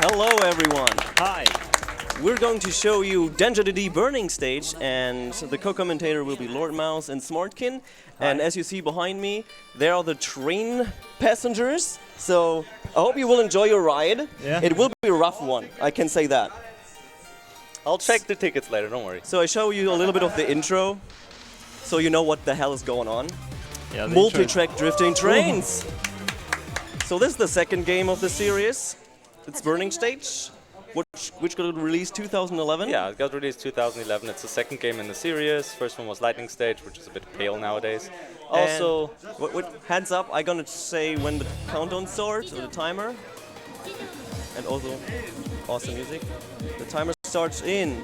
Hello everyone. Hi. We're going to show you Densha the burning stage, and the co-commentator will be Lord Mouse and Smartkin. Hi. And as you see behind me, there are the train passengers. So I hope you will enjoy your ride. Yeah. It will be a rough one, I can say that. I'll check the tickets later, don't worry. So I show you a little bit of the intro, so you know what the hell is going on. Yeah, Multi-track drifting trains. So this is the second game of the series. It's Burning Stage, which got released 2011. Yeah, it got released 2011. It's the second game in the series. First one was Lightning Stage, which is a bit pale nowadays. Also, hands up, I'm gonna say when the countdown starts, or the timer. And also, awesome music. The timer starts in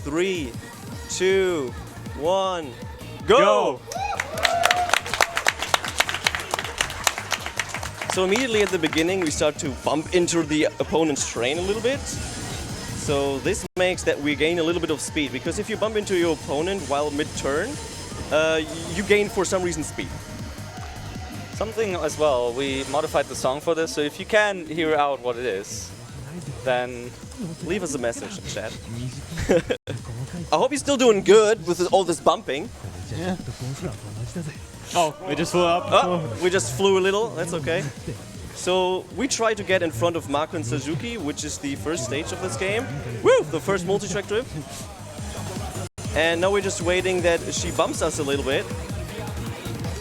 3, 2, 1, go! So immediately at the beginning we start to bump into the opponent's train a little bit. So this makes that we gain a little bit of speed, because if you bump into your opponent while mid-turn, you gain for some reason speed. something as well, we modified the song for this, so if you can hear out what it is, then leave us a message in chat. I hope you're still doing good with all this bumping. Yeah. Oh, we just flew up. Oh, we just flew a little, that's okay. So we try to get in front of Mako and Suzuki, which is the first stage of this game. Woo! The first multi-track drift. And now we're just waiting that she bumps us a little bit,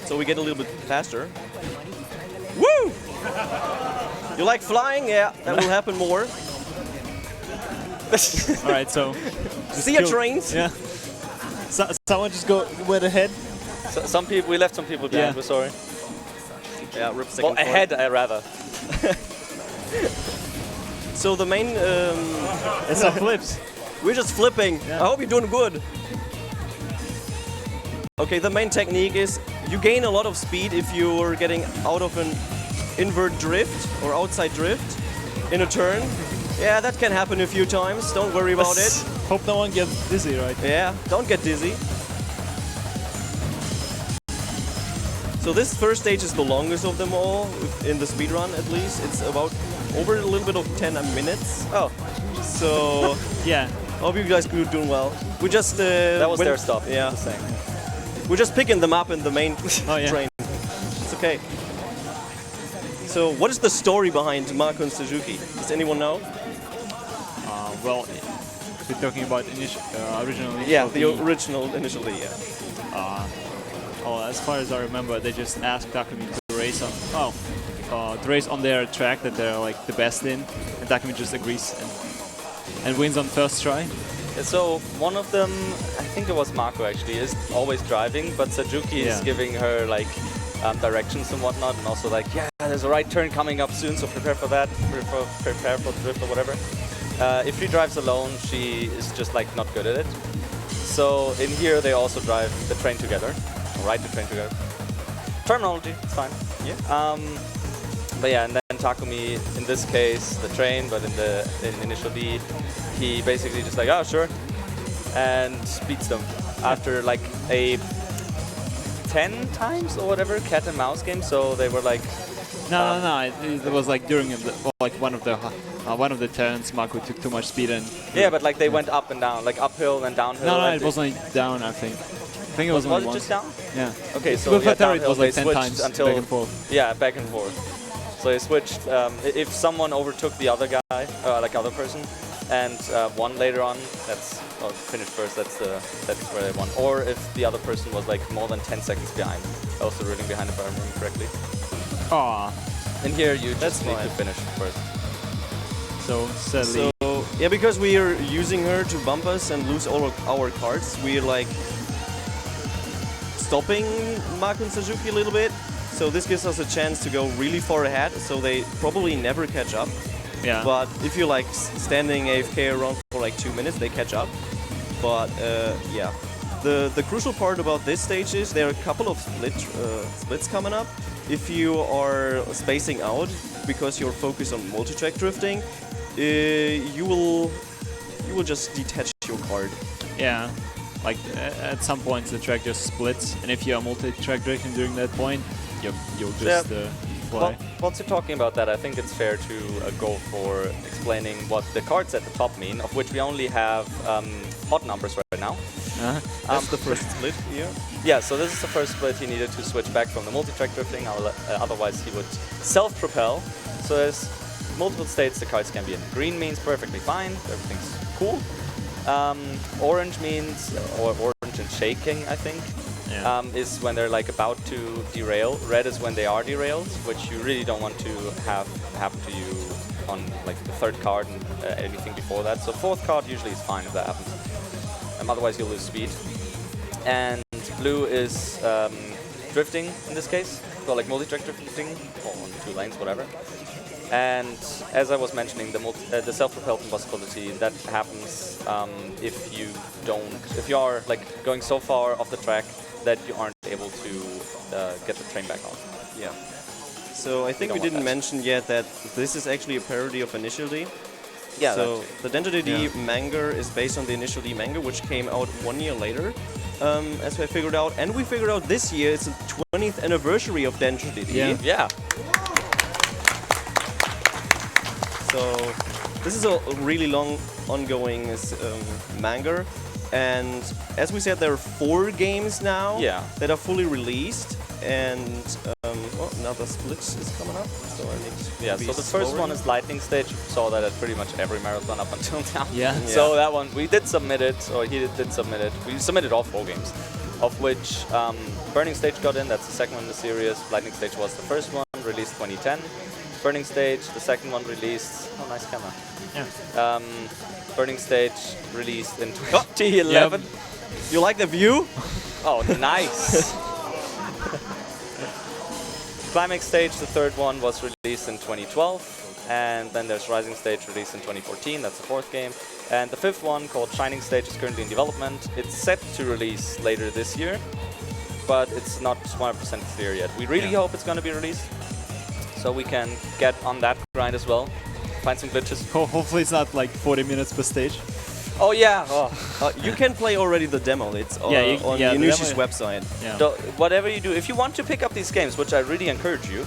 so we get a little bit faster. Woo! You like flying? Yeah, that will happen more. Alright, so... See ya, trains! Yeah. Someone just went ahead. So, we left some people behind, Yeah. we're sorry. Yeah, rip second. Well, ahead, rather. So the main... It's some flips. We're just flipping. Yeah. I hope you're doing good. Okay, the main technique is you gain a lot of speed if you're getting out of an invert drift or outside drift in a turn. Yeah, that can happen a few times. Don't worry about it. Hope no one gets dizzy, right? Yeah, don't get dizzy. So this first stage is the longest of them all, in the speedrun at least. It's about over a little bit of 10 minutes. Oh, so Yeah. hope you guys are doing well. We just that was their stop, Yeah, just saying. we're just picking them up in the main Oh, yeah. train. It's okay. So what is the story behind Mako and Suzuki? Does anyone know? Well, we're talking about originally. Yeah, the original initially. Yeah. Oh, as far as I remember, they just asked Takumi to race on to race on their track that they're like the best in, and Takumi just agrees and wins on first try. So one of them, I think it was Mako actually, is always driving, but Suzuki is giving her like directions and whatnot, and also like, yeah, there's a right turn coming up soon, so prepare for that, prepare for the drift or whatever. If she drives alone, she is just like not good at it. So in here they also drive the train together, or ride the train together. Terminology, it's fine. Yeah. But yeah, and then Takumi, in this case, the train, but in initial B, he basically just like, oh sure, and beats them after like a 10 times or whatever cat and mouse game. So they were like, No. It was like during one of the turns, Mako took too much speed and. yeah, but like they went up and down, like uphill and downhill. No, and it was only down. I think it was only it once. just down? Yeah. Okay, so With yeah, Atari, it downhill was like they 10 switched times until back and forth. Yeah, back and forth. So they switched. If someone overtook the other guy, like other person, and won later on, or finished first. That's where they won. Or if the other person was like more than 10 seconds behind, also running behind if I remember correctly. Aw. And here you That's just need to fine. finish first. So sadly. So yeah, because we are using her to bump us and lose all of our cards, we're like stopping Mako and Suzuki a little bit. So this gives us a chance to go really far ahead, so they probably never catch up. Yeah. But if you're like standing AFK around for like 2 minutes, they catch up. But yeah, the crucial part about this stage is there are a couple of splits coming up. If you are spacing out because you're focused on multi-track drifting, you will just detach your card. Yeah. Like at some points the track just splits, and if you are multi-track drifting during that point, you'll just why. Well, whilst you're talking about that, I think it's fair to go for explaining what the cards at the top mean, of which we only have odd numbers right now. That's the first split here. Yeah, so this is the first split. He needed to switch back from the multi-track drifting, otherwise he would self-propel. So there's multiple states the cards can be in. Green means perfectly fine, everything's cool. Orange means, or orange and shaking, I think, is when they're like about to derail. Red is when they are derailed, which you really don't want to have happen to you on like the third card and anything before that. So fourth card usually is fine if that happens. Otherwise you'll lose speed. And blue is drifting in this case, so like multi-track drifting, or on 2 lanes, whatever. And as I was mentioning, the self-propulsion possibility that happens if you are like going so far off the track that you aren't able to get the train back on. Yeah. So I think we didn't mention yet that this is actually a parody of Initial D. Yeah. So the Densha D manga is based on the Initial D manga, which came out 1 year later, as we figured out. And we figured out this year it's the 20th anniversary of Densha D. Yeah. So this is a really long ongoing manga, and as we said, there are 4 games now that are fully released, and another split is coming up. So I need to so the first one is Lightning Stage. You saw that at pretty much every marathon up until now. Yeah. So that one we did submit it, or he did submit it. We submitted all 4 games, of which Burning Stage got in. That's the second one in the series. Lightning Stage was the first one, released 2010. Burning Stage, the second one released. Oh, nice camera. Yeah. Burning Stage released in 2011. You like the view? Oh, nice. Climax Stage, the third one, was released in 2012. And then there's Rising Stage, released in 2014. That's the 4th game. And the 5th one, called Shining Stage, is currently in development. It's set to release later this year, but it's not 100% clear yet. We really hope it's going to be released, so we can get on that grind as well, find some glitches. Hopefully it's not like 40 minutes per stage. Oh yeah! You can play already the demo. It's on Yanushi's website. Yeah. So whatever you do, if you want to pick up these games, which I really encourage you,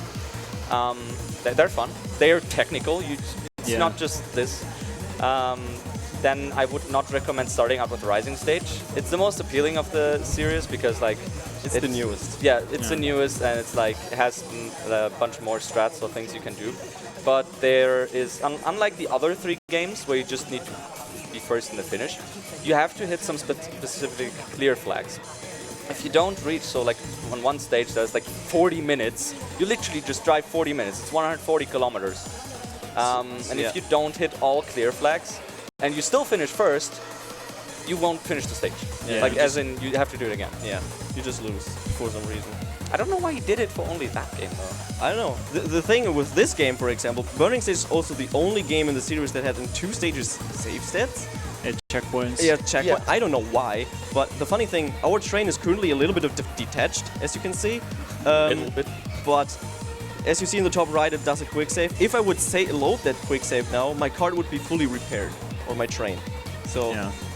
they're fun. They're technical. It's not just this. Then I would not recommend starting out with Rising Stage. It's the most appealing of the series because like it's the newest. Yeah, it's the newest, and it's like it has a bunch more strats or things you can do. But there is, unlike the other 3 games where you just need to be first in the finish, you have to hit some specific clear flags. If you don't reach, so like on one stage there's like 40 minutes, you literally just drive 40 minutes. It's 140 kilometers. And if you don't hit all clear flags and you still finish first, you won't finish the stage. Yeah. Like as in you have to do it again. Yeah, you just lose for some reason. I don't know why he did it for only that game though. I don't know. The thing with this game, for example, Burning Stage is also the only game in the series that had in 2 stages save stats. Checkpoints. Yeah, checkpoint. I don't know why, but the funny thing, our train is currently a little bit of detached, as you can see. A little bit. But as you see in the top right, it does a quick save. If I would load that quick save now, my card would be fully repaired, or my train. So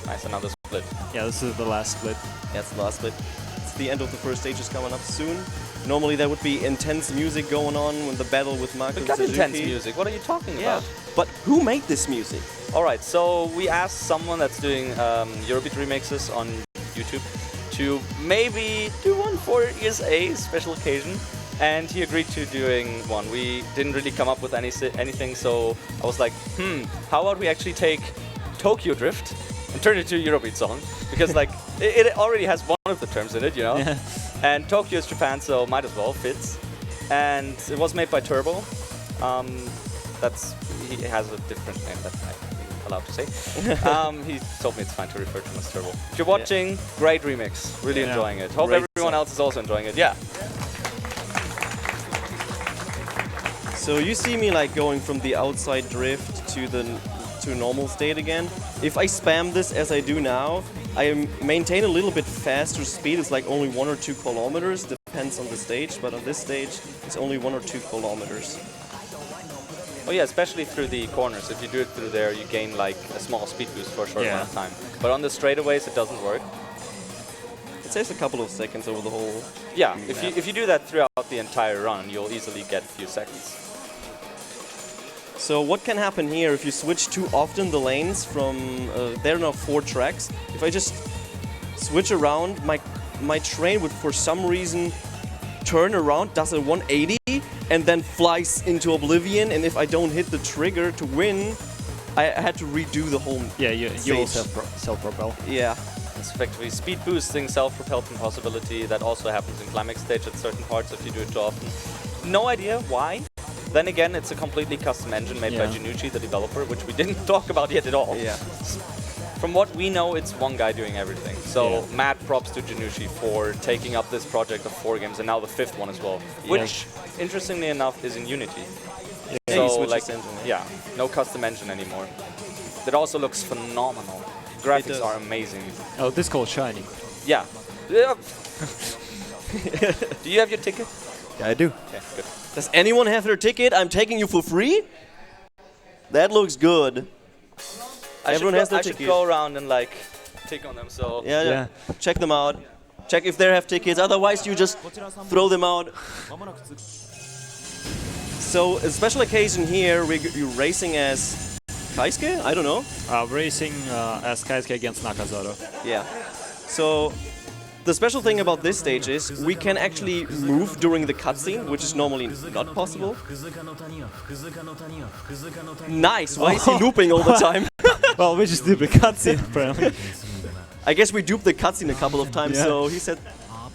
nice, another split. Yeah, this is the last split. That's the last split. It's the end of the first stage is coming up soon. Normally there would be intense music going on when the battle with Marco We got Suzuki. intense music. What are you talking about? But who made this music? All right, so we asked someone that's doing Eurobeat remixes on YouTube to maybe do one for ESA special occasion, and he agreed to doing one. We didn't really come up with anything, so I was like, how about we actually take Tokyo Drift and turn it into a Eurobeat song? Because like it already has one of the terms in it, you know. Yeah. And Tokyo is Japan, so might as well, fits. And it was made by Turbo. He has a different name that I'm allowed to say. He told me it's fine to refer to him as Turbo. If you're watching, great remix. Really enjoying it. Hope everyone else is also enjoying it. Yeah. So you see me like going from the outside drift to normal state again. If I spam this as I do now, I maintain a little bit faster speed. It's like only 1 or 2 kilometers, depends on the stage, but on this stage it's only 1 or 2 kilometers. Oh yeah, especially through the corners. If you do it through there, you gain like a small speed boost for a short amount of time. But on the straightaways, it doesn't work. it saves a couple of seconds over the whole. Yeah, map. if you do that throughout the entire run, you'll easily get a few seconds. So what can happen here if you switch too often the lanes from, there are now 4 tracks. If I just switch around, my train would for some reason turn around, does a 180, and then flies into oblivion, and if I don't hit the trigger to win, I had to redo the whole Yeah, you will stage. self-propel. Yeah. It's effectively speed boosting, self-propelled impossibility. That also happens in climax stage at certain parts if you do it too often. No idea why. Then again, it's a completely custom engine made by Jugachi, the developer, which we didn't talk about yet at all. Yeah. From what we know, it's one guy doing everything. So mad props to Jugachi for taking up this project of 4 games and now the 5th one as well, which, interestingly enough, is in Unity. Yeah, So, you switch like, this engine, yeah, no custom engine anymore. That also looks phenomenal. Graphics are amazing. Oh, this called shiny. Yeah. Do you have your ticket? Yeah, I do. Okay, good. Does anyone have their ticket? I'm taking you for free? That looks good. Everyone has their I should ticket. go around and like tick on them. So Yeah. Check them out. Check if they have tickets. Otherwise, you just throw them out. So, a special occasion here, you're racing as Kaisuke? I don't know. Racing as Kaisuke against Nakazato. Yeah. So, the special thing about this stage is we can actually move during the cutscene, which is normally not possible. Nice! Why is he looping all the time? Well, we just did the cutscene, apparently. I guess we duped the cutscene a couple of times, so he said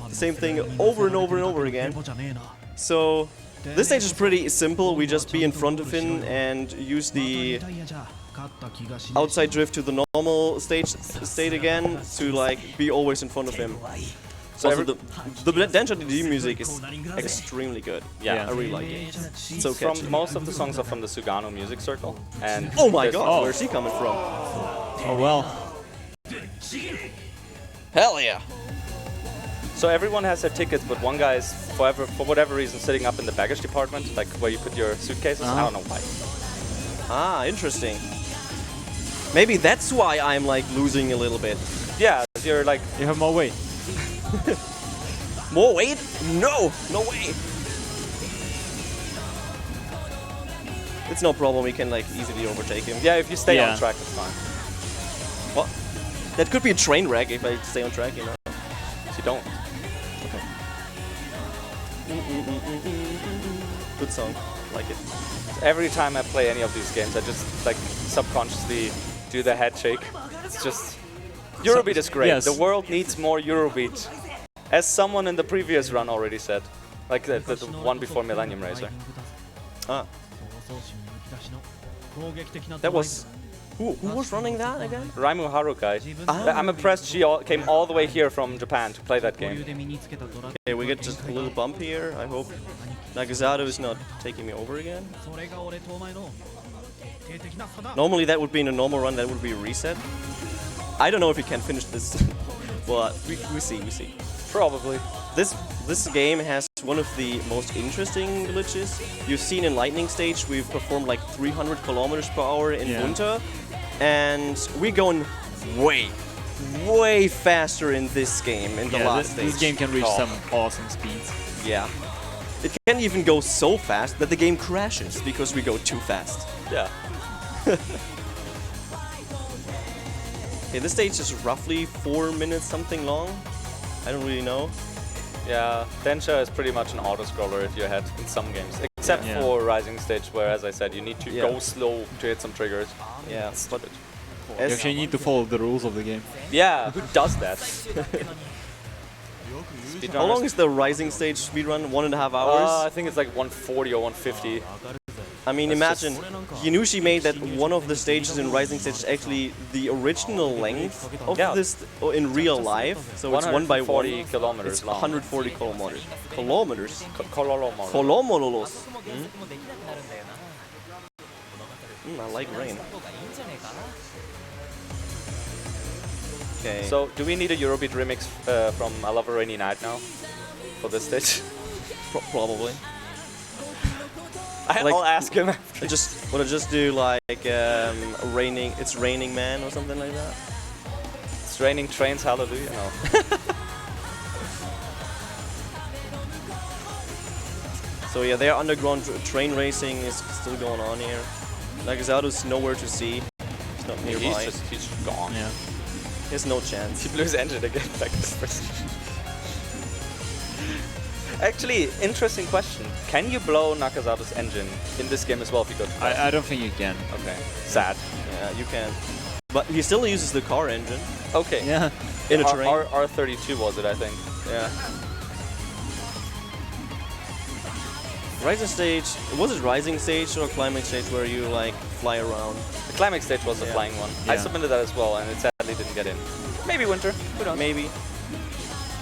the same thing over and over and over again. So, this stage is pretty simple. We just be in front of him and use the outside drift to the normal state again to like be always in front of him. So also the Densha DD music is extremely good. Yeah. I really like it. It's so catchy. most of the songs are from the Sugano music circle. And Oh my there's- god, where's he coming from? Oh well. Hell yeah! So everyone has their tickets, but one guy is for whatever reason sitting up in the baggage department, like where you put your suitcases. I don't know why. Ah, interesting. Maybe that's why I'm like losing a little bit. Yeah, you're like You have more weight. More weight? No! No way! It's no problem, we can like easily overtake him. yeah. If you stay Yeah. on track, it's fine. What? That could be a train wreck if I stay on track, you know. If you don't, Good song, like it. every time I play any of these games, I just like subconsciously do the head shake. It's just Eurobeat is great. yes. The world needs more Eurobeat, as someone in the previous run already said, like the one before Millennium Racer. Ah. That was... Who was running that again? Raimu Harukai. Ah. I'm impressed she came all the way here from Japan to play that game. Okay, we get just a little bump here. I hope Nakazato is not taking me over again. Normally that would be in a normal run, that would be a reset. I don't know if you can finish this, but we see. Probably. This game has one of the most interesting glitches. You've seen in Lightning Stage, we've performed like 300 kilometers per hour in winter, and we're going way faster in this game, in the last stage. This game can reach some awesome speeds. Yeah. It can even go so fast that the game crashes because we go too fast. Yeah. Okay, this stage is roughly 4 minutes something long. I don't really know. Yeah, Densha is pretty much an auto-scroller if you're ahead in some games. Except for Rising Stage, where, as I said, you need to go slow to hit some triggers. Yeah, but You actually need to follow the rules of the game. Yeah, who does that? how long is the Rising Stage speedrun? 1.5 hours? I think it's like 140 or 150. I mean, imagine, Yanushi made that one of the stages in Rising Stage is actually the original length of this in real life. So it's 1 by 1. 140 kilometers It's long. 140 kilometers. Kilometers? Kilometers. Kilometers. I like rain. Okay. So, do we need a Eurobeat remix from I Love a Rainy Night now? For this stage? Probably. I'll ask him. Would I just do like It's Raining Man or something like that? It's raining trains, hallelujah. No. So yeah, their underground train racing is still going on here. Nakazato's nowhere to see. He's not nearby. He's just gone. Yeah. He has no chance. He blew his engine again back to the first. Actually, interesting question. Can you blow Nakazato's engine in this game as well if you go to I don't think you can. Okay. Sad. Yeah, you can. But he still uses the car engine. Okay. Yeah. In a terrain. R32 was it, I think. Yeah. Rising stage, was it rising stage or climax stage where you like fly around? The climax stage was the flying one. Yeah. I submitted that as well and it sadly didn't get in. Maybe winter, who knows? Maybe.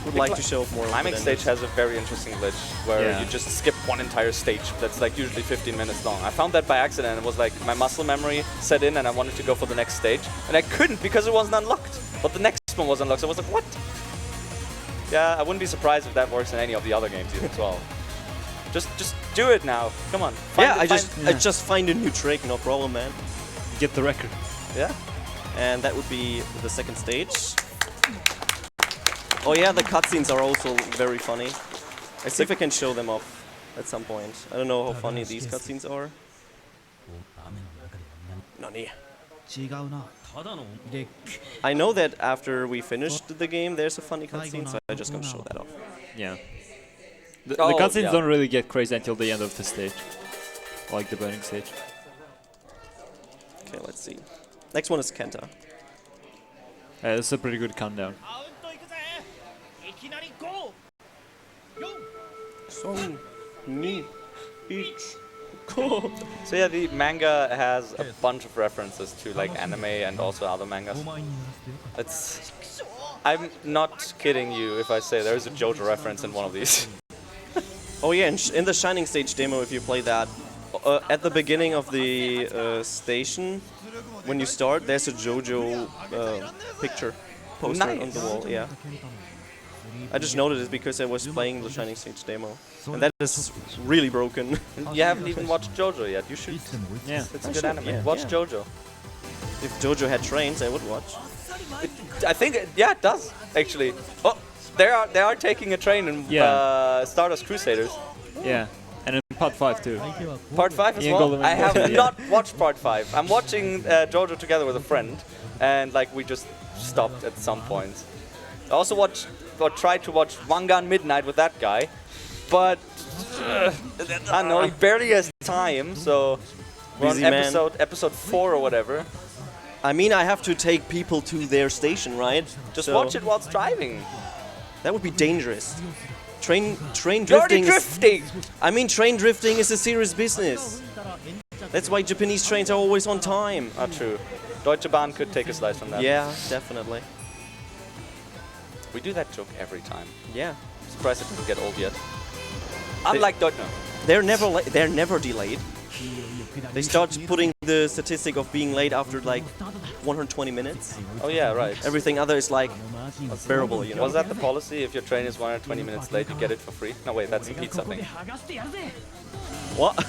Would like to show off more. Climax stage has a very interesting glitch where you just skip one entire stage that's like usually 15 minutes long. I found that by accident. It was like my muscle memory set in and I wanted to go for the next stage and I couldn't because it wasn't unlocked. But the next one was unlocked, so I was like, what? Yeah, I wouldn't be surprised if that works in any of the other games either as well. Just do it now. Come on. I just find a new trick, no problem, man. Get the record. Yeah. And that would be the second stage. Oh yeah, the cutscenes are also very funny. I see if I can show them off at some point. I don't know how funny these cutscenes are. Nani? I know that after we finished the game, there's a funny cutscene, so I'm just gonna show that off. Yeah. The cutscenes don't really get crazy until the end of the stage. Like the burning stage. Okay, let's see. Next one is Kenta. It's a pretty good countdown. Song, me, each, go. So yeah, the manga has a bunch of references to like anime and also other mangas. I'm not kidding you if I say there's a JoJo reference in one of these. Oh yeah, in the Shining Stage demo, if you play that, at the beginning of the station, when you start, there's a JoJo picture poster on the wall. Yeah. I just noted it because I was playing the Shining Stage demo, and that is really broken. You haven't even watched JoJo yet. You should. Yeah, it's a good anime. Watch JoJo. If JoJo had trains, I would watch. I think it does actually. Oh, they are taking a train in Stardust Crusaders. Yeah, and in Part 5 too. Part 5 as well? I have not watched Part 5. I'm watching JoJo together with a friend, and like we just stopped at some point. I also tried to watch Wangan Midnight with that guy, but I don't know, he barely has time, so we're on episode 4 or whatever. I mean, I have to take people to their station, right? Just watch it whilst driving. That would be dangerous. Train drifting. You're already drifting! I mean, train drifting is a serious business. That's why Japanese trains are always on time. Ah, true. Deutsche Bahn could take a slice from that. Yeah, definitely. We do that joke every time. Yeah. I'm surprised it doesn't get old yet. Unlike Deutsche. They're never delayed. They start putting the statistic of being late after like 120 minutes. Oh yeah, right. Everything other is like bearable, you know. Was that the policy? If your train is 120 minutes late, you get it for free? No, wait, that's a pizza thing. What?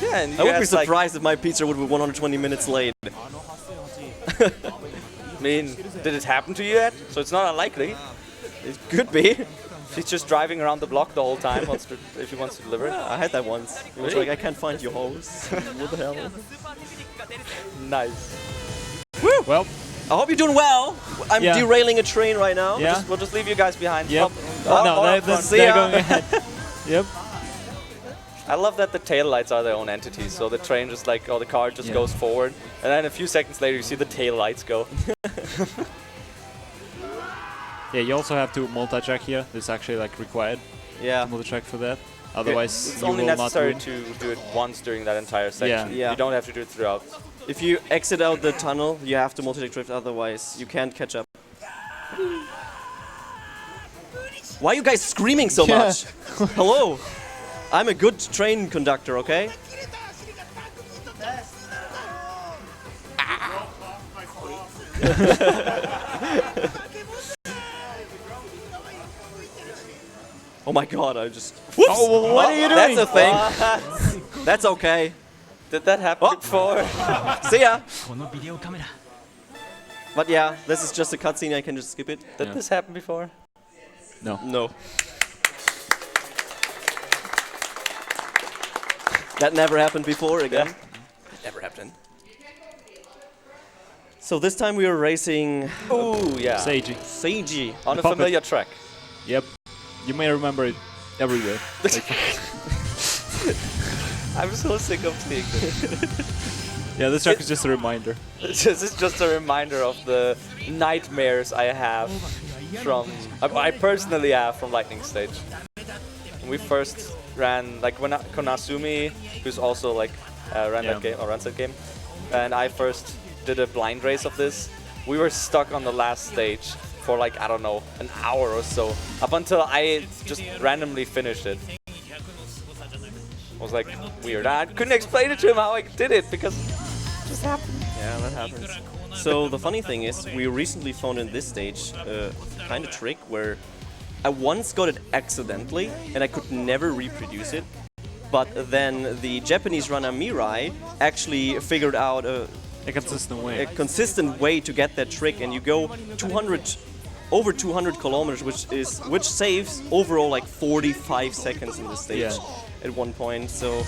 Yeah, and I would be surprised if my pizza would be 120 minutes late. I mean, did it happen to you yet? So it's not unlikely. It could be. He's just driving around the block the whole time if he wants to deliver it. I had that once. It was like, I can't find your house. What the hell? Nice. Woo! Well, I hope you're doing well. I'm derailing a train right now. Yeah. We'll just leave you guys behind. Yep. No, they're going ahead. Yep. I love that the tail lights are their own entities. So the train just like, or the car just goes forward, and then a few seconds later you see the tail lights go. Yeah, you also have to multi-track here. This is actually like required. Yeah. To multi-track for that. Otherwise, it's you only will necessary not to do it once during that entire section. Yeah. You don't have to do it throughout. If you exit out the tunnel, you have to multi-track drift. Otherwise, you can't catch up. Why are you guys screaming so much? Hello. I'm a good train conductor, okay? Oh my god, I just... Whoops! Oh, what are you doing? That's a thing. That's okay. Did that happen before? See ya! But yeah, this is just a cutscene, I can just skip it. Did Yeah. this happen before? No. No. Nice. Woo! Well, I hope you're doing well. I'm I hope you're doing well. See ya! doing well. Did that happen before? No. No. That never happened before again. Yeah. Never happened. So this time we are racing Ooh, yeah. Seiji. On a familiar track. Yep. You may remember it everywhere. I'm so sick of seeing this. Yeah, this track is just a reminder. This is just a reminder of the nightmares I have from, I personally have from Lightning Stage. When we first ran, like when Konasumi, who's also like ran that game or runs that game, and I first did a blind race of this, we were stuck on the last stage for like, I don't know, an hour or so, up until I just randomly finished it. It was like weird. I couldn't explain it to him how I did it because it just happened. Yeah, that happens. So the funny thing is, we recently found in this stage a kind of trick where I once got it accidentally and I could never reproduce it. But then the Japanese runner Mirai actually figured out a consistent way to get that trick, and you go over 200 kilometers, which saves overall like 45 seconds in the stage at one point. So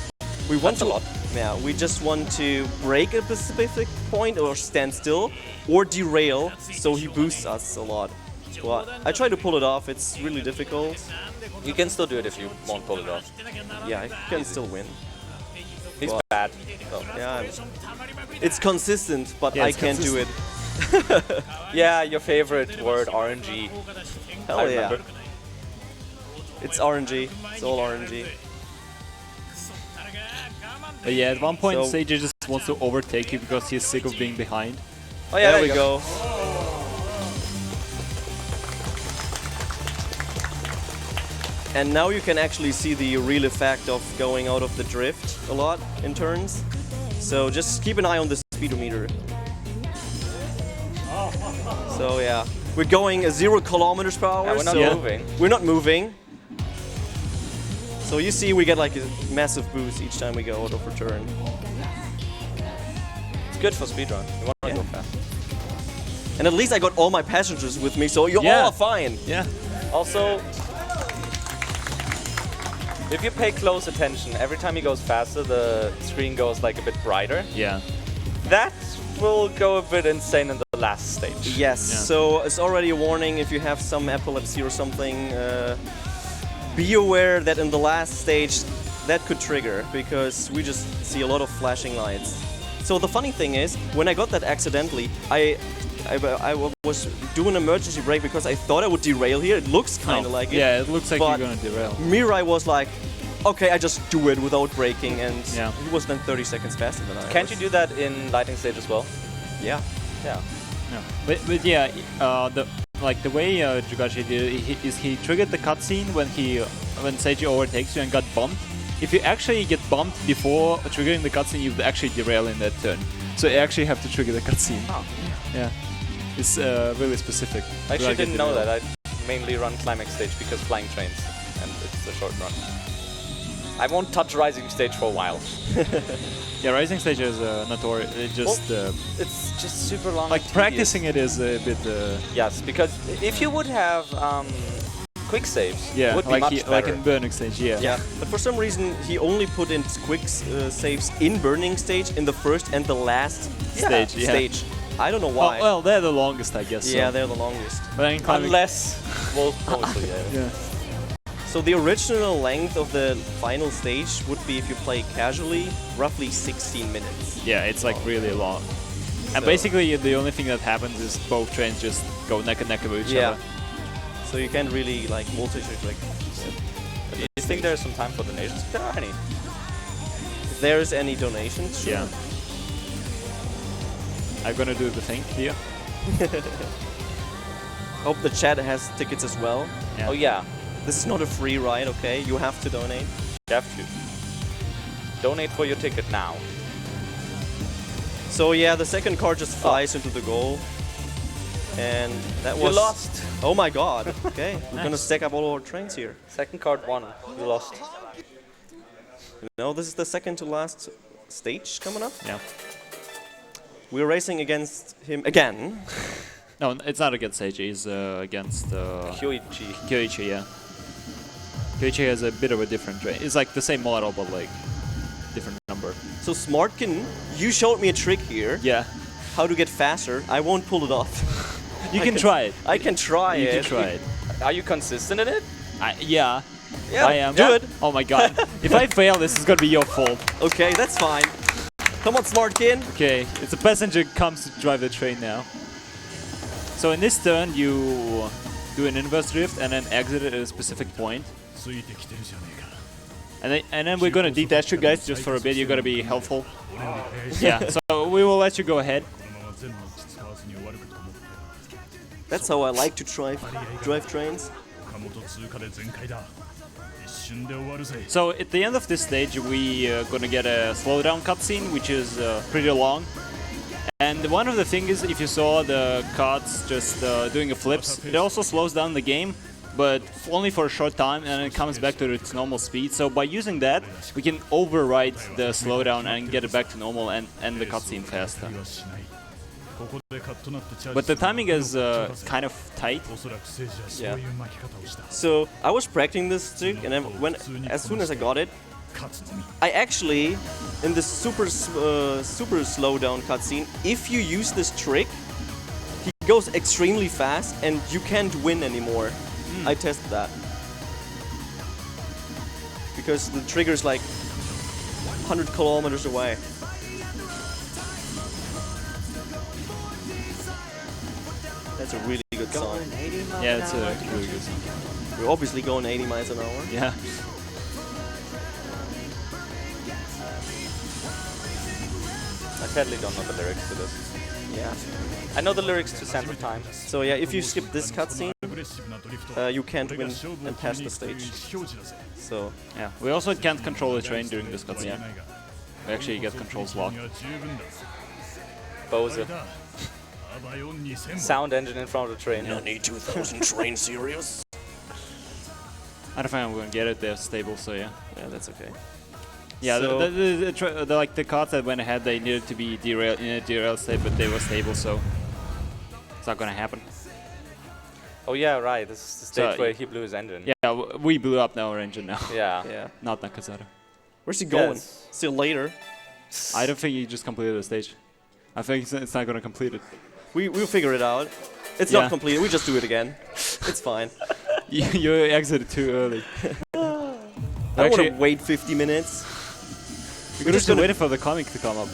we want we just want to break a specific point or stand still or derail, so he boosts us a lot. But I try to pull it off. It's really difficult. You can still do it if you won't pull it off. Yeah, I can still win. He's bad. Oh, yeah, it's consistent, but I can't do it. Yeah, your favorite word, RNG. Hell I yeah. remember. It's RNG. It's all RNG. But yeah, at one point, So- Seiji just wants to overtake you because he's sick of being behind. Oh yeah, There we go. And now you can actually see the real effect of going out of the drift a lot in turns. So just keep an eye on the speedometer. So yeah, we're going 0 kilometers per hour. Yeah, we're not so moving. We're not moving. So you see, we get like a massive boost each time we go out of a turn. It's good for speedrun. You want to Yeah. go fast. And at least I got all my passengers with me, so you're all fine. Yeah. Also, if you pay close attention, every time he goes faster, the screen goes like a bit brighter. Yeah. That will go a bit insane in the last stage. Yes, Yeah. so it's already a warning if you have some epilepsy or something. Be aware that in the last stage that could trigger, because we just see a lot of flashing lights. So the funny thing is, when I got that accidentally, I was doing an emergency brake because I thought I would derail here. It looks kind of like it. Yeah, it looks like but you're gonna derail. Mirai was like, okay, I just do it without braking, and Yeah. he was then 30 seconds faster than I Can't was. you do that in Lightning Stage as well? Yeah. Yeah. Yeah. But yeah, the way Jugachi did it is he triggered the cutscene when Seiji overtakes you and got bumped. If you actually get bumped before triggering the cutscene, you actually derail in that turn. So you actually have to trigger the cutscene. Oh. Yeah. It's really specific. I actually Like it didn't know derailed. that. I mainly run Climax Stage because flying trains, and it's a short run. I won't touch Rising Stage for a while. Yeah, Rising Stage is notorious. It just It's just super long. like and practicing it is a bit. Yes, because if you would have quick saves, Yeah, it would be like much better. like in Burning Stage. Yeah. Yeah, but for some reason he only put in quick saves in Burning Stage in the first and the last Stage, yeah. stage. I don't know Oh, why. well, they're the longest, I guess. Yeah, so. they're the longest. But in climbing, Unless, well, also, yeah. yeah. So the original length of the final stage would be, if you play casually, roughly 16 minutes. Yeah, it's like really long. And So- basically the only thing that happens is both trains just go neck and neck with each Yeah. other. So you can't really like multi-trick like. Do you think there's some time for donations? If there are any. If there's any donations, sure. Yeah. I'm gonna do the thing here. Hope the chat has tickets as well. Yeah. Oh yeah, This is not a free ride, okay? You have to donate. you have to. Donate for your ticket now. So yeah, the second car just flies into the goal. And that You was... lost. Oh my god. Okay, we're gonna Nice. stack up all our trains here. Second card won. You lost. No, this is the second to last stage coming up. Yeah. We're racing against him again. No, it's not against Seiji. It's against Kyoichi. Kyoichi. Yeah. Kyoichi has a bit of a different train. It's like the same model, but like different So Smartkin, you showed me a trick here. Yeah. How to get faster. I won't pull it off. You can try it. I can try it. You can try it. Are you consistent in it? Yeah. Yeah, I am. do it. Oh my god. If I fail, this is gonna be your fault. Okay, that's fine. Come on, Smartkin. Okay, it's a passenger comes to drive the train now. So in this turn, you do an inverse drift and then exit at a specific point. And then we're gonna detach you guys just for a bit. You're gonna be helpful. Yeah. So we will let you go ahead. That's how I like to drive trains. So at the end of this stage, we are gonna get a slowdown cutscene, which is pretty long. And one of the things is, if you saw the carts just doing a flips, it also slows down the game, but only for a short time, and it comes back to its normal speed. So by using that, we can override the slowdown and get it back to normal and end the cutscene faster. But the timing is kind of tight. Yeah. So I was practicing this trick, and then as soon as I got it, I actually, in the super slowdown cutscene, if you use this trick, he goes extremely fast, and you can't win anymore. I tested that because the trigger's like 100 kilometers away. That's a really good song. Yeah, it's a really good song. We're obviously going 80 miles an hour. Yeah. I sadly don't know the lyrics to this. Yeah. I know the lyrics to Sands of Time. So yeah, if you skip this cutscene, you can't win and pass the stage. So Yeah. We also can't control the train during this cutscene. We actually get controls locked. Bose. Sound engine in front of the train. no need 2000 train serious. I don't think I'm gonna get it. They're stable, so yeah. Yeah, that's okay. Yeah, So- the carts that went ahead, they needed to be derailed in a derailed state, but they were stable, so it's not gonna happen. Oh yeah, right. This is the stage So, where he blew his engine. Yeah, we blew up our engine now. Yeah. Yeah. Not Nakazato. Where's he going? Yes. See you later. I don't think he just completed the stage. I think it's not gonna complete it. We'll figure it out. It's Yeah. not complete. We just do it again. It's fine. You exited too early. I don't want Actually, to wait 50 minutes. we're just waiting for the comic to come up.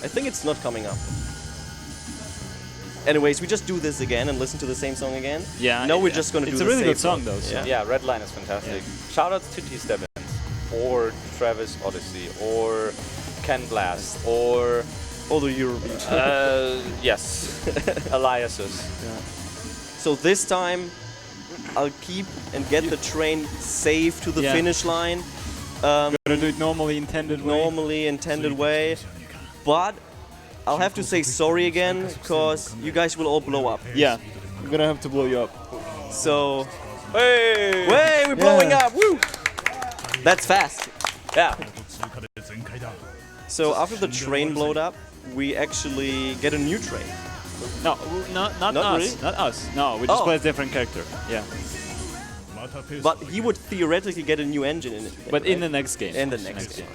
I think it's not coming up. Anyways, we just do this again and listen to the same song again. Yeah. No, we're just gonna do It's a the really same good song though. So. Yeah. Yeah, Redline is fantastic. Shoutouts to T Stebbins, or Travis Odyssey, or Ken Blast, or All the Europeans. yes, Eliasus. So this time, I'll keep and get the train safe to the Yeah. finish line. Gotta do it normally intended way. Normally intended way. But I'll have to say sorry again, because you guys will all blow up. Yeah, I'm gonna have to blow you up. So, Hey! way, we're blowing up, woo! That's fast. Yeah. So after the train blowed up, we actually get a new train. No, not Not us. really? Not us. No, we just Oh. play a different character. Yeah. But he would theoretically get a new engine in it. But in the right? next game. In the next game.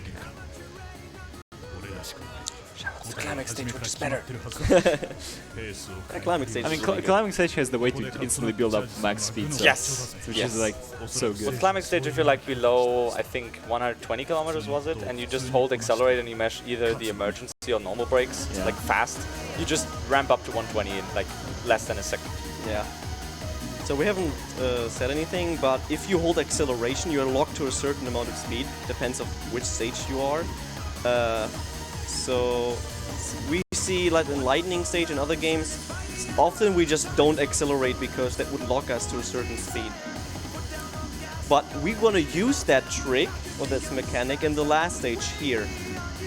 The climax stage, which is better. The climax stage. I mean, is really good. climbing stage has the way to instantly build up max speed. So Yes. Which Yes. is like so good. With climbing stage, if you're like below, I think 120 kilometers was it, and you just hold accelerate and you mesh either the emergency or normal brakes, Yeah. like fast, you just ramp up to 120 in like less than a second. Yeah. So we haven't said anything, but if you hold acceleration, you're locked to a certain amount of speed. Depends on which stage you are. So we see, like in Lightning stage and other games, often we just don't accelerate because that would lock us to a certain speed. But we want to use that trick or that mechanic in the last stage here.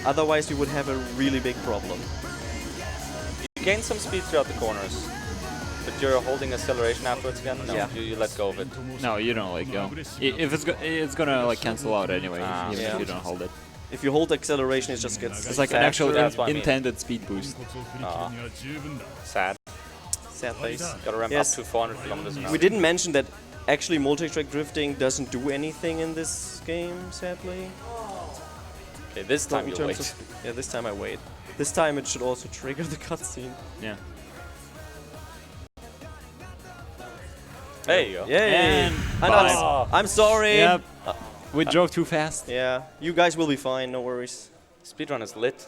Otherwise, we would have a really big problem. You gain some speed throughout the corners, but you're holding acceleration afterwards again. No, Yeah. you let go of it. No, you don't let go. If it's gonna like cancel out anyway, even Yeah. if you don't hold it. If you hold acceleration, it just gets It's like an faster. actual That's what I mean. intended speed boost. Sad. Sad face. Gotta ramp Yes. up to 400 kilometers an hour. We didn't mention that actually multi-track drifting doesn't do anything in this game, sadly. Okay, this time in you terms wait. yeah, this time I wait. This time it should also trigger the cutscene. Yeah. There you go. Yay! And I'm sorry. Yep. We drove too fast. Yeah, you guys will be fine, no worries. Speedrun is lit.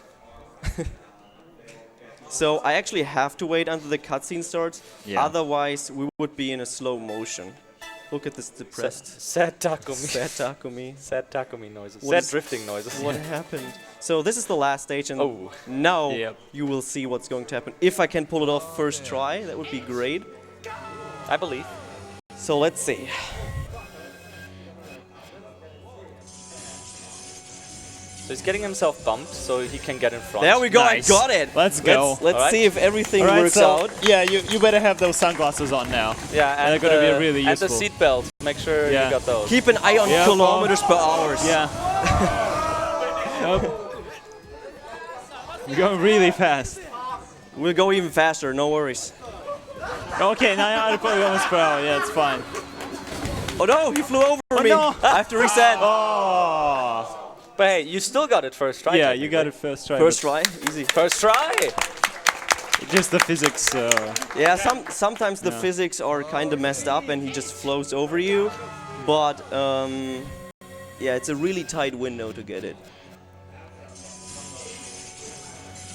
So I actually have to wait until the cutscene starts, Yeah. otherwise we would be in a slow motion. Look at this depressed Sad Takumi. sad Takumi. Sad Takumi noises. What Sad is- drifting noises. What happened? So this is the last stage, and Oh. now Yep. you will see what's going to happen. If I can pull it off first try, that would be great. I believe. So let's see. So he's getting himself bumped so he can get in front. There we go, Nice. I got it! Let's go. Let's Alright. see if everything Alright, works so, out. yeah, you better have those sunglasses on now. Yeah, and They're gonna be really and the useful. seatbelt. Make sure Yeah. you got those. Keep an eye on Yeah, kilometers per hour. Yeah. Nope. You're going really fast. We'll go even faster, no worries. Okay, 900 kilometers per hour. Yeah, it's fine. Oh no, he flew over me! no. I have to reset. Oh. But hey, you still got it first try. Yeah, you got it first try. First but try, easy. First try. Just the physics. Yeah, sometimes the Yeah. physics are kind of messed up and he just flows over you, but yeah, it's a really tight window to get it.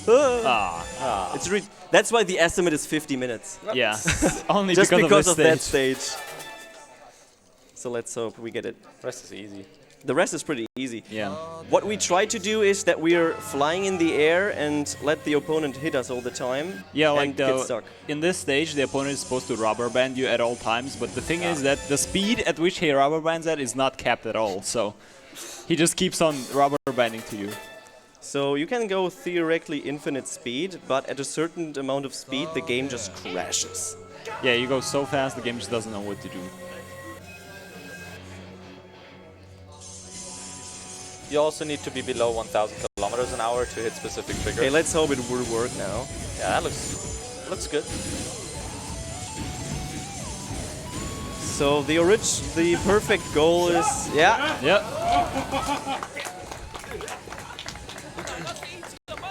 It's that's why the estimate is 50 minutes. Yeah. Only Just because of of this that stage. stage. So let's hope we get it. Rest is easy. The rest is pretty easy. Yeah. What we try to do is that we are flying in the air and let the opponent hit us all the time. Yeah, like and get stuck. in this stage, the opponent is supposed to rubber band you at all times, but the thing is that the speed at which he rubber bands at is not capped at all, so he just keeps on rubber banding to you. So you can go theoretically infinite speed, but at a certain amount of speed, the game just crashes. Yeah, you go so fast, the game just doesn't know what to do. You also need to be below 1,000 kilometers an hour to hit specific triggers. Okay, let's hope it will work now. Yeah, that looks good. So the perfect goal is yeah. Yep.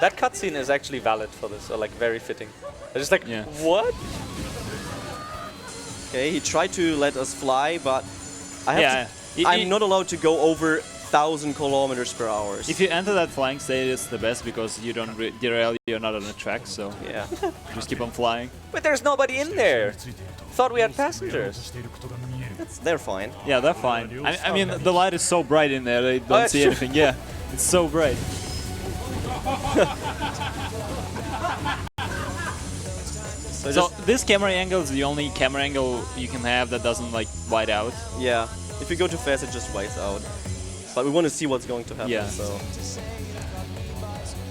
That cutscene is actually valid for this, or like very fitting. I just like, Yeah. what? Okay, he tried to let us fly, but I have Yeah. I'm not allowed to go over 1,000 kilometers per hour. If you enter that flying state, it's the best because you don't derail, you're not on a track, so Yeah. just keep on flying. But there's nobody in there. Thought we had passengers. They're fine. Yeah, they're fine. I mean, the light is so bright in there, they don't that's see true. anything. Yeah, it's so bright. So this camera angle is the only camera angle you can have that doesn't like white out. Yeah. If you go too fast, it just whites out. But we want to see what's going to happen. Yeah.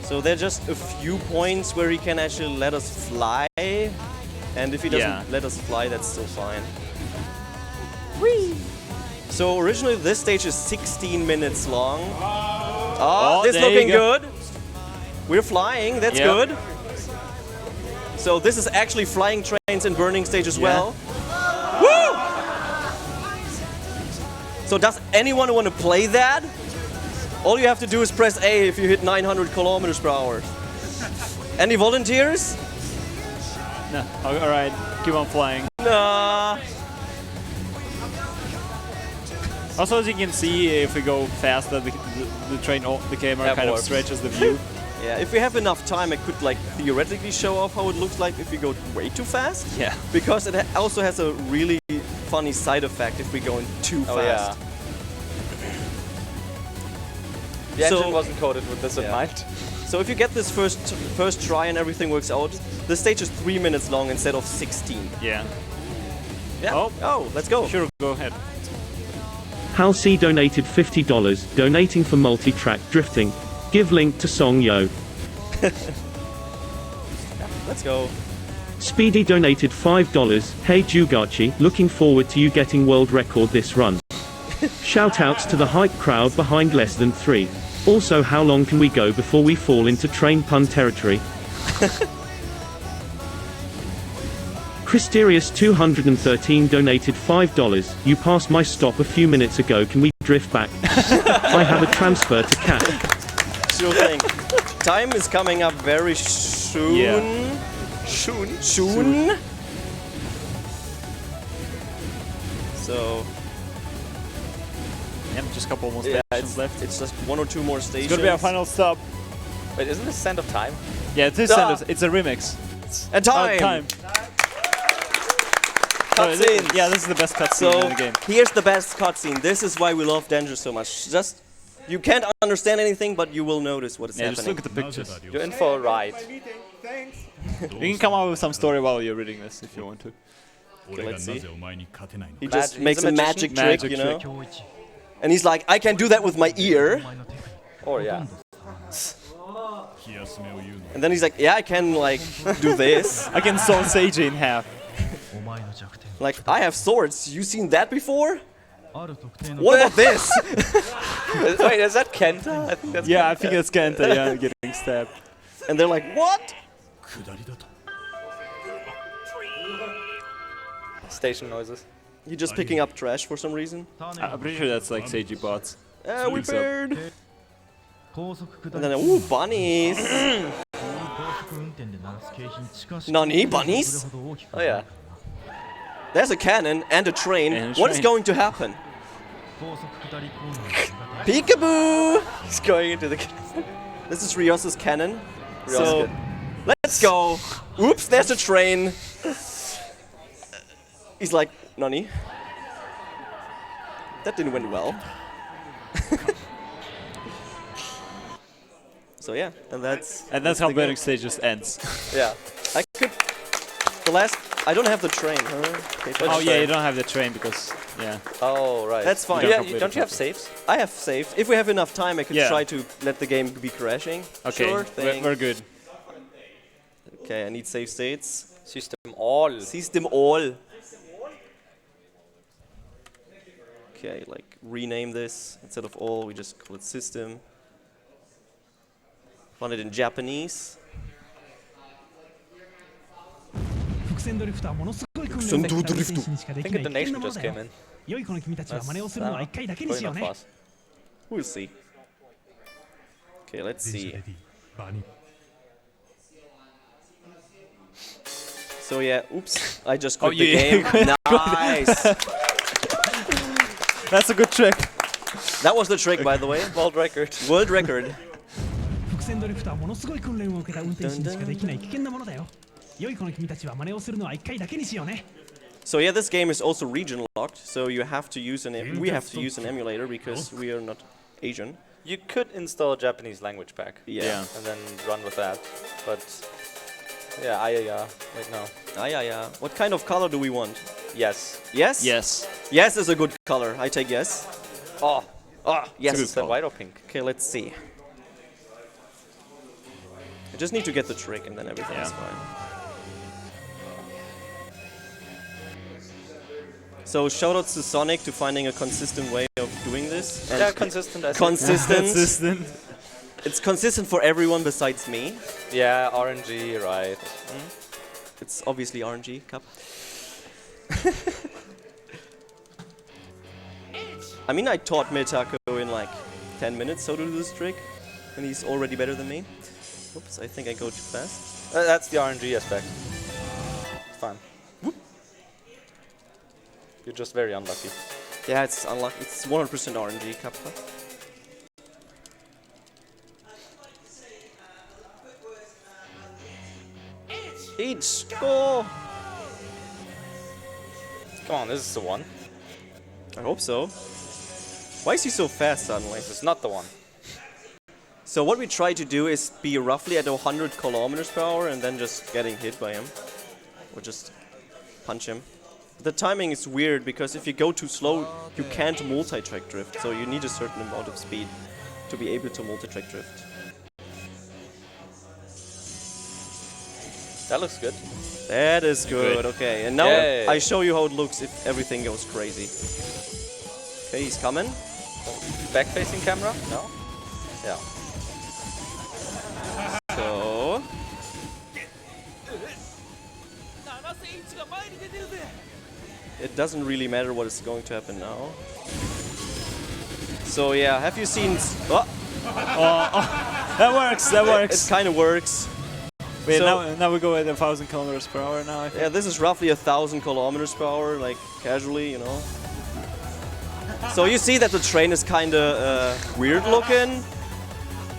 So there are just a few points where he can actually let us fly, and if he doesn't Yeah. let us fly, that's still fine. Whee! So originally this stage is 16 minutes long. Oh, this there you looking go. good. We're flying, that's Yep. good. So this is actually flying trains and burning stage as Yeah. well. Woo! So does anyone want to play that? All you have to do is press A if you hit 900 kilometers per hour. Any volunteers? No, alright, keep on flying. Nah. Also, as you can see, if we go faster, the camera Yeah, kind of warps. stretches the view. Yeah, if we have enough time, I could like theoretically show off how it looks like if we go way too fast. Yeah. Because it also has a really funny side effect if we go in too Oh fast. yeah. The So- engine wasn't coded with this in Yeah. mind. So if you get this first try and everything works out, the stage is 3 minutes long instead of 16. Yeah. Yeah. Oh, let's go. Sure, go ahead. Halsey donated $50, donating for multi-track drifting. Give link to Song Yo. Let's go. Speedy donated $5. Hey Jugachi, looking forward to you getting world record this run. Shoutouts to the hype crowd behind less than 3. Also, how long can we go before we fall into train pun territory? Christerius213 donated $5. You passed my stop a few minutes ago, can we drift back? I have a transfer to Cat. Sure thing. Time is coming up very soon. Yeah. Soon. So Yeah, just a couple more yeah, stations left. it's just 1 or 2 more stations. It's gonna be our final stop. Wait, isn't this Sand of Time? Yeah, it is Sanders. It's a remix. And time. Time. Cutscenes. Yeah, this is the best cutscene So in the game. here's the best cutscene. This is why we love Densha so much. Just you can't understand anything, but you will notice what is Yeah, just happening. look at the pictures. You're in for a ride. You can come up with some story while you're reading this if you want to. Okay, let's see. He Magic. just makes He's a a magic magician. trick, you know. And he's like, I can do that with my ear. Or yeah. And then he's like, yeah, I can like do this. I can saw Seiji in half. Like, I have swords. You seen that before? What about this? Wait, is that Kenta? I think that's Yeah, I think it's Kenta, yeah, getting stabbed. And they're like, what? Station noises. You're just picking up trash for some reason. I'm pretty sure that's like Seiji bots. We think so. paired. And then, ooh, bunnies. Nani, bunnies? Oh yeah. There's a cannon and a train. And a What is train. going to happen? Peekaboo! He's going into the... This is Ryosa's cannon. Ryo's So, good. let's go. Oops, there's a train. He's like, Nani? That didn't went well. So yeah, and that's how the Burning game. Stage just ends. Yeah. I could. The last. I don't have the train. Huh? Okay, Oh yeah, you don't have the train because, yeah. Oh, right. That's fine. Yeah, complete don't it. you have saves? I have saved. If we have enough time, I could Yeah. try to let the game be crashing. Okay, Sure thing. we're good. Okay, I need save states. System all. System all. Okay, like rename this instead of all. We just call it system. Want it in Japanese. I think a donation just came in. That's going on fast. We'll see. Okay, let's see. So yeah, oops, I just quit the game. Nice. That's a good trick. That was the trick, by the way. World record. World record. So yeah, this game is also region locked. So you have to use we have to use an emulator because we are not Asian. You could install a Japanese language pack. Yeah. And then run with that. But yeah, wait, no. Yeah. What kind of color do we want? Yes. Yes? Yes. Yes is a good color. I take yes. Oh, Yes. is that white or pink? Okay, let's see. I just need to get the trick and then everything is fine. So shoutouts to Sonic to finding a consistent way of doing this. And Yeah, consistent. I think. consistent. It's consistent for everyone besides me. Yeah, RNG, right. It's obviously RNG Cup. I mean, I taught Mitako in like 10 minutes how to do this trick, and he's already better than me. Oops, I think I go too fast. That's the RNG aspect. It's fine. Whoop. You're just very unlucky. Yeah, it's unlucky. It's 100% RNG Cup. Each go! Come on, this is the one. I hope so. Why is he so fast suddenly? This is not the one. So what we try to do is be roughly at 100 kilometers per hour and then just getting hit by him. Or just punch him. The timing is weird because if you go too slow, you can't multi-track drift. So you need a certain amount of speed to be able to multi-track drift. That looks good. That is good, okay. And now Yay. I show you how it looks if everything goes crazy. Okay, he's coming. Back-facing camera? No? Yeah. So... It doesn't really matter what is going to happen now. So yeah, have you seen... That works. That It works. kind of works. Wait, So- now we go at 1,000 kilometers per hour now. I think. Yeah, this is roughly 1,000 kilometers per hour, like casually, you know. So you see that the train is kind of weird looking.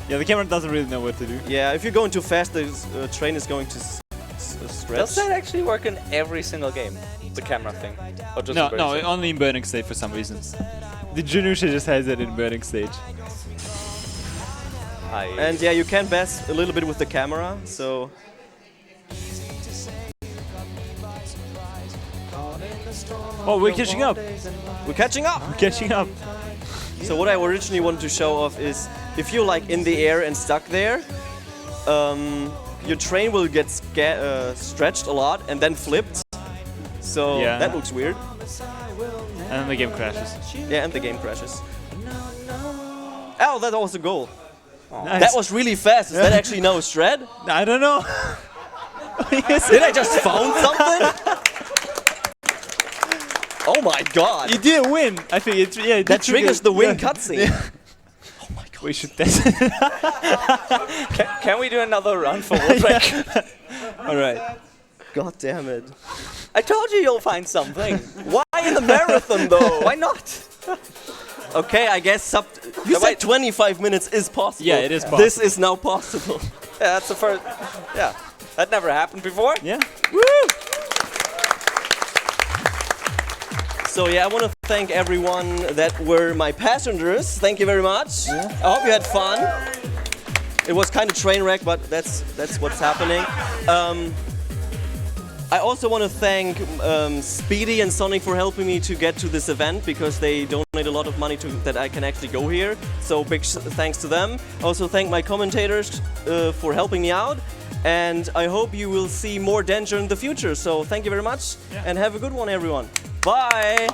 Yeah, the camera doesn't really know what to do. Yeah, if you're going too fast, the train is going to stretch. Does that actually work in every single game? The camera thing? Or just No, in no, Burning only in Burning Stage for some reason. The Junusha just has it in Burning Stage. Stage? And yeah, you can mess a little bit with the camera, so... Oh, we're catching up. We're catching up! We're catching up. So what I originally wanted to show off is, if you're like in the air and stuck there, your train will get stretched a lot and then flipped. So Yeah. that looks weird. And then the game crashes. Yeah, and the game crashes. Oh, that was a goal. Nice. That was really fast. Is that actually now a shred? I don't know. Did I just found something? Oh my god. You did win. I think it. Yeah, it That did trigger- triggers the win yeah. cutscene. Oh my god. We should test. Can we do another run for world record? All right. God damn it. I told you you'll find something. Why in the marathon though? Why not? Okay, I guess you said 25 minutes is possible. Yeah, it is This is now possible. Yeah, that's the first. Yeah, that never happened before. Yeah. Woo! So yeah, I want to thank everyone that were my passengers. Thank you very much. I hope you had fun. It was kind of train wreck, but that's what's happening. I also want to thank Speedy and Sonic for helping me to get to this event, because they donate a lot of money to that I can actually go here. So big thanks to them. Also thank my commentators for helping me out. And I hope you will see more Densha in the future. So thank you very much and have a good one, everyone. Bye!